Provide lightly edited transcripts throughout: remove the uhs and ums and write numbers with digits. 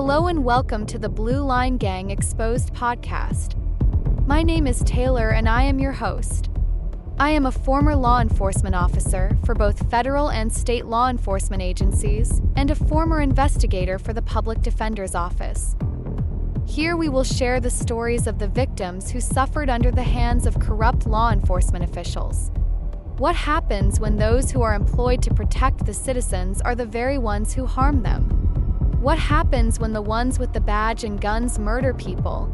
Hello and welcome to the Blue Line Gang Exposed podcast. My name is Taylor and I am your host. I am a former law enforcement officer for both federal and state law enforcement agencies and a former investigator for the Public Defender's Office. Here we will share the stories of the victims who suffered under the hands of corrupt law enforcement officials. What happens when those who are employed to protect the citizens are the very ones who harm them? What happens when the ones with the badge and guns murder people?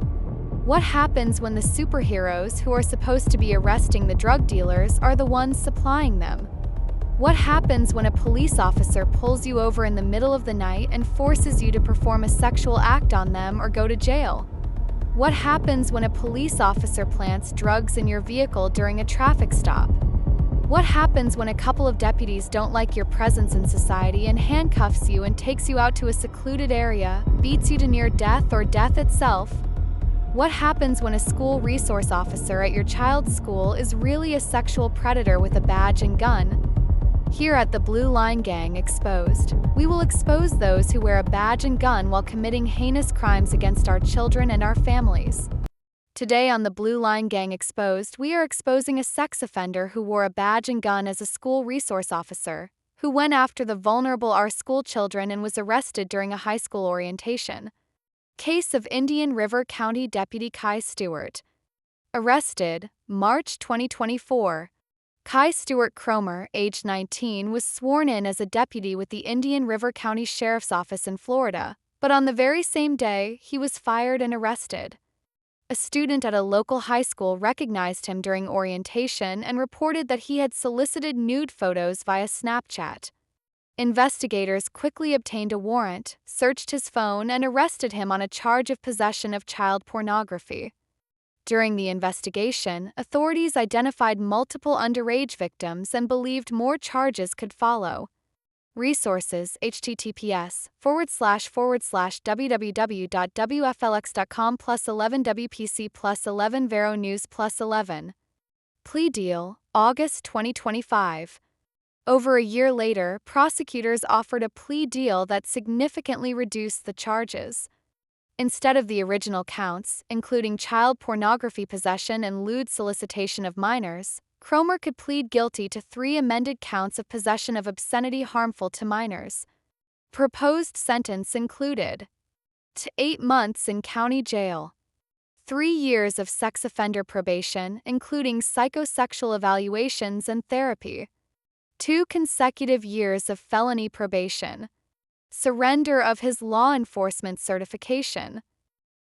What happens when the superheroes who are supposed to be arresting the drug dealers are the ones supplying them? What happens when a police officer pulls you over in the middle of the night and forces you to perform a sexual act on them or go to jail? What happens when a police officer plants drugs in your vehicle during a traffic stop? What happens when a couple of deputies don't like your presence in society and handcuffs you and takes you out to a secluded area, beats you to near death or death itself? What happens when a school resource officer at your child's school is really a sexual predator with a badge and gun? Here at the Blue Line Gang Exposed, we will expose those who wear a badge and gun while committing heinous crimes against our children and our families. Today on the Blue Line Gang Exposed, we are exposing a sex offender who wore a badge and gun as a school resource officer, who went after the vulnerable our school children and was arrested during a high school orientation. Case of Indian River County Deputy Kai Stewart. Arrested, March 2024. Kai Stewart Cromer, age 19, was sworn in as a deputy with the Indian River County Sheriff's Office in Florida, but on the very same day, he was fired and arrested. A student at a local high school recognized him during orientation and reported that he had solicited nude photos via Snapchat. Investigators quickly obtained a warrant, searched his phone, and arrested him on a charge of possession of child pornography. During the investigation, authorities identified multiple underage victims and believed more charges could follow. Resources: https://www.wflx.com+11wpc+11 Vero News +11. Plea deal, August 2025. Over a year later, prosecutors offered a plea deal that significantly reduced the charges. Instead of the original counts, including child pornography possession and lewd solicitation of minors, Cromer could plead guilty to 3 amended counts of possession of obscenity harmful to minors. Proposed sentence included 8 months in county jail, 3 years of sex offender probation, including psychosexual evaluations and therapy, 2 consecutive years of felony probation, surrender of his law enforcement certification.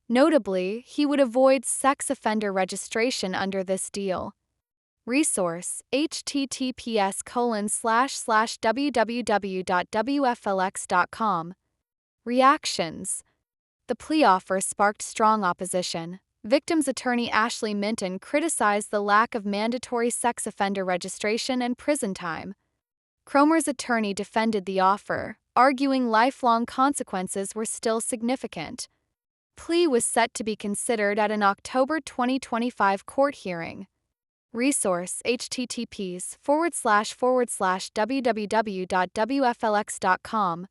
Notably, he would avoid sex offender registration under this deal. Resource: https://www.wflx.com. Reactions: the plea offer sparked strong opposition. Victim's attorney Ashley Minton criticized the lack of mandatory sex offender registration and prison time. Cromer's attorney defended the offer, arguing lifelong consequences were still significant. Plea was set to be considered at an October 2025 court hearing. Resource: https://www.wflx.com.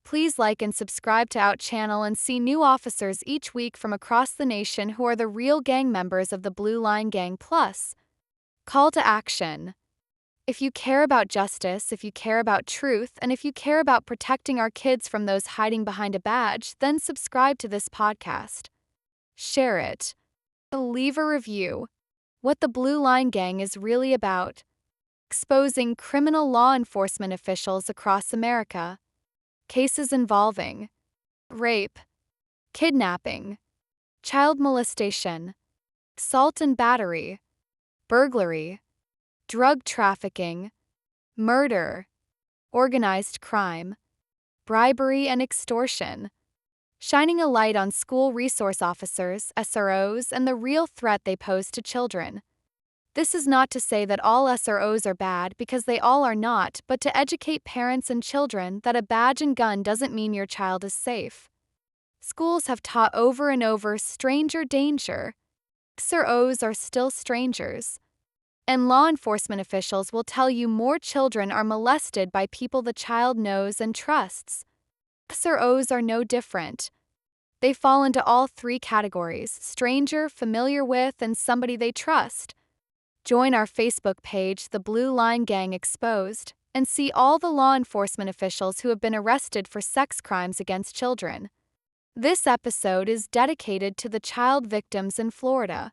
Please like and subscribe to our channel and see new officers each week from across the nation who are the real gang members of the Blue Line Gang Plus. Call to action. If you care about justice, if you care about truth, and if you care about protecting our kids from those hiding behind a badge, then subscribe to this podcast. Share it. Leave a review. What the Blue Line Gang is really about: exposing criminal law enforcement officials across America. Cases involving rape, kidnapping, child molestation, assault and battery, burglary, drug trafficking, murder, organized crime, bribery and extortion. Shining a light on school resource officers, SROs, and the real threat they pose to children. This is not to say that all SROs are bad, because they all are not, but to educate parents and children that a badge and gun doesn't mean your child is safe. Schools have taught over and over stranger danger. SROs are still strangers. And law enforcement officials will tell you more children are molested by people the child knows and trusts. SROs are no different. They fall into all three categories: stranger, familiar with, and somebody they trust. Join our Facebook page, The Blue Line Gang Exposed, and see all the law enforcement officials who have been arrested for sex crimes against children. This episode is dedicated to the child victims in Florida.